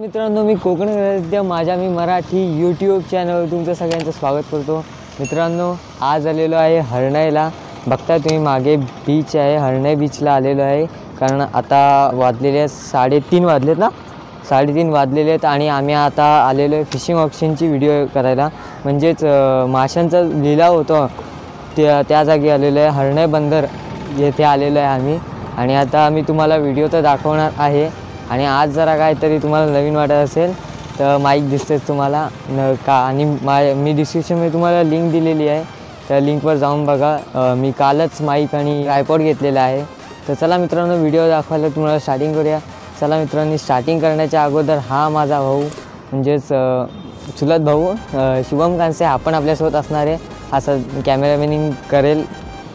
मित्रांनो, मी कोकण गणित माझ्या मराठी यूट्यूब चॅनलवर तुमचं सगळ्यांचं स्वागत करतो। मित्रांनो, आज आलेलो आहे हरणाईला। बघताय तुम्ही मागे बीच आहे, हरणाई बीचला आलेलो आहे। कारण आता वाजलेले 3:30 वाजलेत ना, 3:30 वाजलेले आहेत आणि आम्ही आता आलेलो आहे फिशिंग ऑप्शनची व्हिडिओ करायला। म्हणजेच माशांचा लिलाव होतो त्या जागी आलेलो आहे, हरणाई बंदर येथे आलेलो आहे आम्ही। आणि आता आम्ही तुम्हाला व्हिडिओ तर दाखवणार आहे। आणि आज जरा काहीतरी तुम्हाला नवीन वाटत असेल तर माईक दिसतेच तुम्हाला आणि मी डिस्क्रिप्शनमध्ये तुम्हाला लिंक दिलेली आहे, त्या लिंकवर जाऊन बघा। मी कालच माईक आणि ट्रायपॉड घेतलेला आहे। तर चला मित्रांनो, व्हिडिओ दाखवायला तुम्हाला स्टार्टिंग करूया। चला मित्रांनो, स्टार्टिंग करण्याच्या अगोदर हा माझा भाऊ म्हणजेच चुलत भाऊ शुभम कांसे आपण आपल्यासोबत असणार आहे। असं कॅमेरामॅनिंग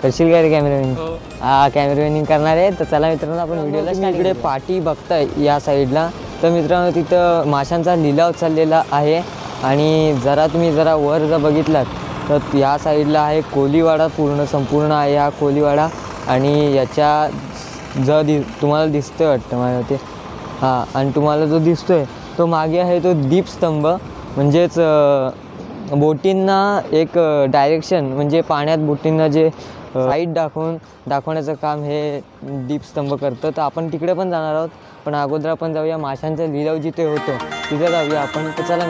करशील काय रे कॅमेरामॅनिंग? हा, कॅमेरामॅनिंग करणार आहे। तर चला मित्रांनो, आपण व्हिडिओला इकडे पाठी बघताय या साईडला, तर मित्रांनो तिथं माशांचा लिलाव चाललेला आहे। आणि तुम्ही वर जर बघितलात तर या साईडला आहे कोलीवाडा, संपूर्ण आहे हा कोलीवाडा। आणि याच्या तुम्हाला दिसतोय वाटतं मला ते, हां, आणि तुम्हाला जो दिसतोय तो मागे आहे तो दीपस्तंभ। म्हणजेच बोटींना एक डायरेक्शन, म्हणजे पाण्यात बोटींना जे साईड दाखवण्याचं काम हे दीपस्तंभ करतं। तर आपण तिकडे पण जाणार आहोत, पण अगोदर आपण जाऊया माशांचा लिलाव जिथे होतो तिथे जाऊया आपण। तर चला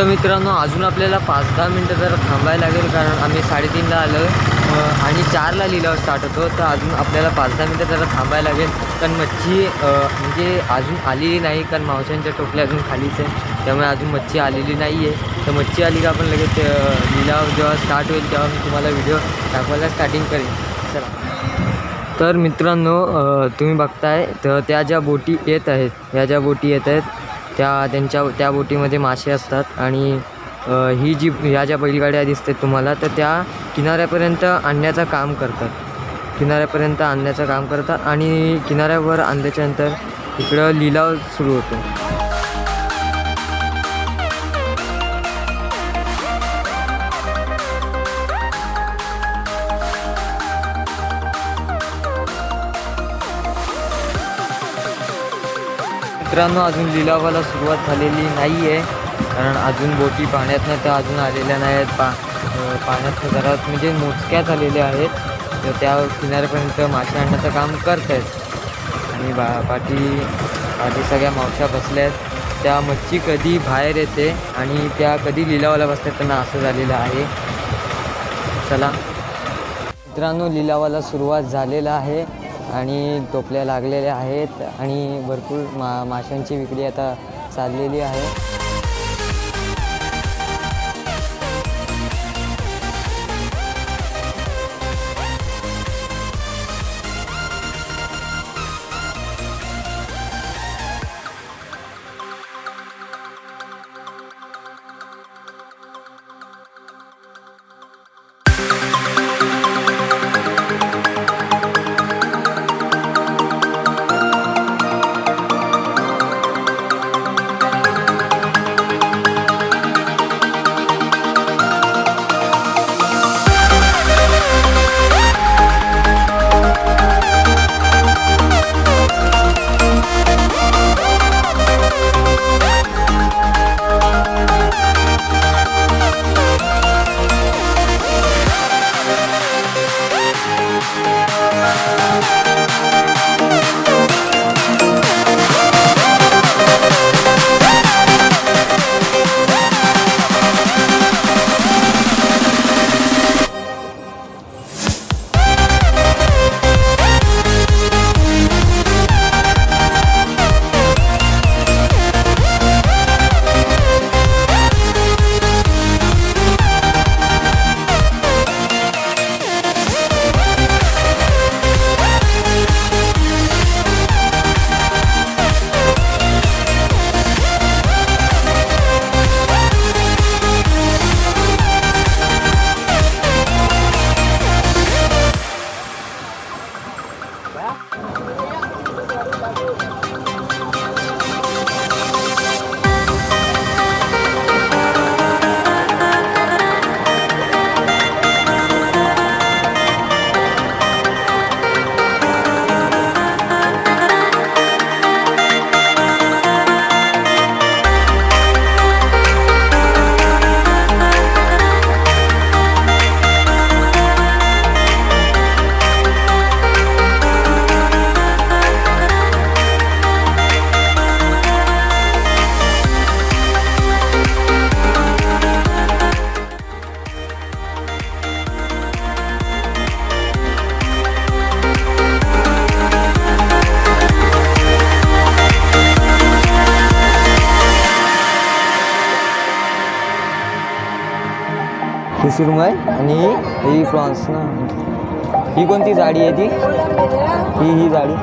मित्रांनो, अजून आपल्याला 5-10 मिनटं जरा थांबायला लागेल, कारण आम्ही 3:30ला आलो आणि 4ला लिलाव स्टार्ट होतो। तर अजून आपल्याला 5-10 मिनटं जरा थांबायला लागेल, कारण मच्छी म्हणजे अजून आलेली नाही, कारण मावशांच्या टोपल्या अजून खालीच आहे, त्यामुळे अजून मच्छी आलेली नाही आहे। तर मच्छी आली का आपण लगेच लिलाव जेव्हा स्टार्ट होईल तेव्हा मी तुम्हाला व्हिडिओ दाखवायला स्टार्टिंग करेन। चला, तर मित्रांनो तुम्ही बघताय तर त्या ज्या बोटी येत आहेत त्या बोटीमध्ये मासे असतात। आणि ह्या ज्या बैलगाड्या दिसतात तुम्हाला, तर त्या किनाऱ्यापर्यंत आणण्याचं काम करतात। आणि किनाऱ्यावर आणल्याच्यानंतर इकडं लिलाव सुरू होतो। मित्रांनो, अजून लिलावाला सुरुवात झालेली नाही आहे, कारण अजून बोटी पाण्यातनं तर अजून आलेल्या नाही आहेत। पाण्यातनं जरा म्हणजे मोजक्यात आलेल्या आहेत, तर त्या किनाऱ्यापर्यंत मासे आणण्याचं काम करत आहेत। आणि पाठी सगळ्या मावशा बसल्या आहेत। त्या मच्छी कधी बाहेर येते आणि त्या कधी लिलावाला बसतात त्यांना असं झालेलं आहे। चला मित्रांनो, लिलावाला सुरुवात झालेला आहे आणि टोपल्या लागलेल्या आहेत आणि भरपूर माशांची विक्री आता चाललेली आहे। ही सुरमई आणि ही प्रॉन्स ना. ही कोणती जाडी आहे ती? ही जाडी.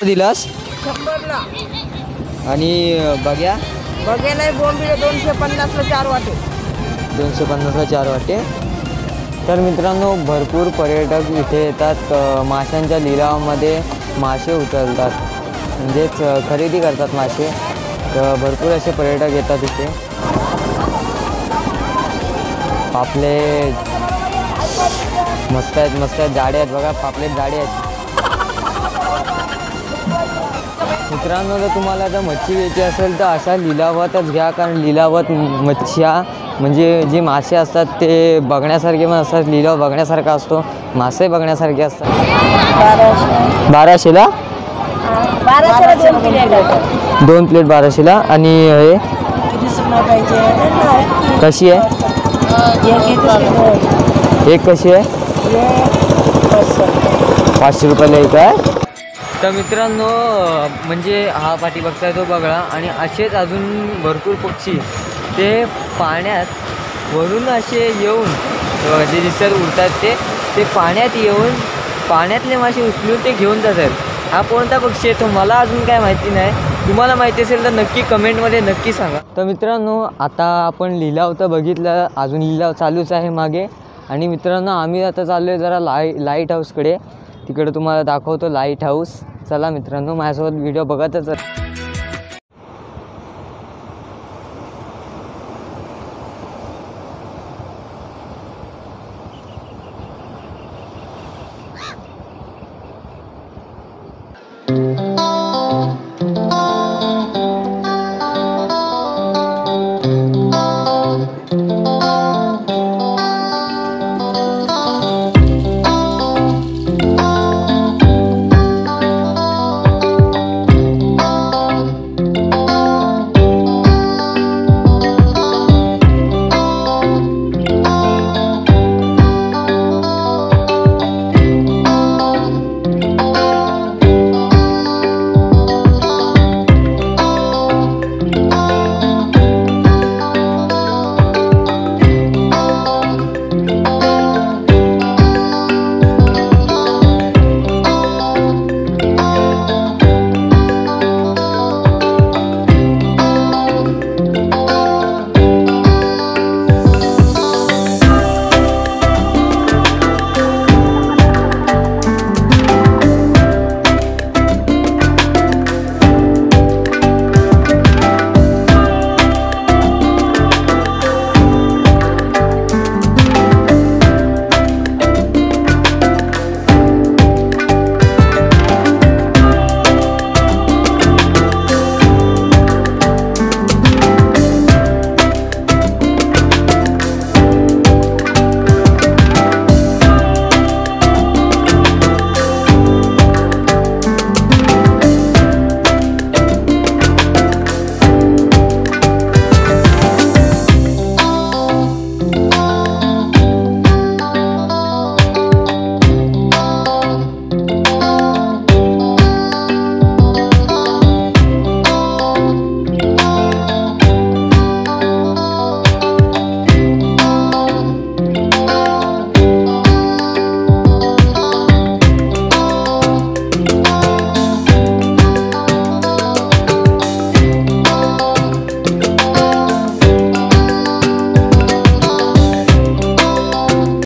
दिलास 100ला आणि बघ्या बघायला बोंबीला 250ला 4 वाटे. 250ला 4 वाटे. तर मित्रांनो भरपूर पर्यटक इथे येतात. माशांच्या लिलावामध्ये मासे उचलतात, म्हणजेच खरेदी करतात मासे. तर भरपूर असे पर्यटक येतात इथे. पापलेट मस्त आहेत जाडे आहेत बघा. पापलेट जाडे आहेत. मित्रांनो जर तुम्हाला जर मच्छी घ्यायची असेल तर अशा लिलावातच घ्या, कारण लिलावात मच्छ्या म्हणजे जे मासे असतात ते बघण्यासारखे पण असतात. लिलाव बघण्यासारखा असतो, मासे बघण्यासारखे असतात. 1200ला 2 प्लेट 1200ला. आणि हे कशी आहे? एक कशी आहे? 500 रुपयाला एक आहे. तर मित्रांनो म्हणजे हा पाठी बघताय तो बघा. आणि असेच अजून भरपूर पक्षी ते पाण्यात वरून असे येऊन जे दिसतात उडतात ते पाण्यात येऊन पाण्यातले मासे उचलून ते घेऊन जातात. हा कोणता पक्षी आहे तो मला अजून काय माहिती नाही. तुम्हाला माहिती असेल तर नक्की कमेंटमध्ये नक्की सांगा. तर मित्रांनो आता आपण लिलाव तर बघितला, अजून लिलाव चालूच आहे मागे. आणि मित्रांनो आम्ही आता चाललो आहे जरा लाईट हाऊसकडे. तिकडे तुम्हाला दाखवतो लाईट हाऊस. चला मित्रांनो माझ्यासोबत व्हिडिओ बघतच.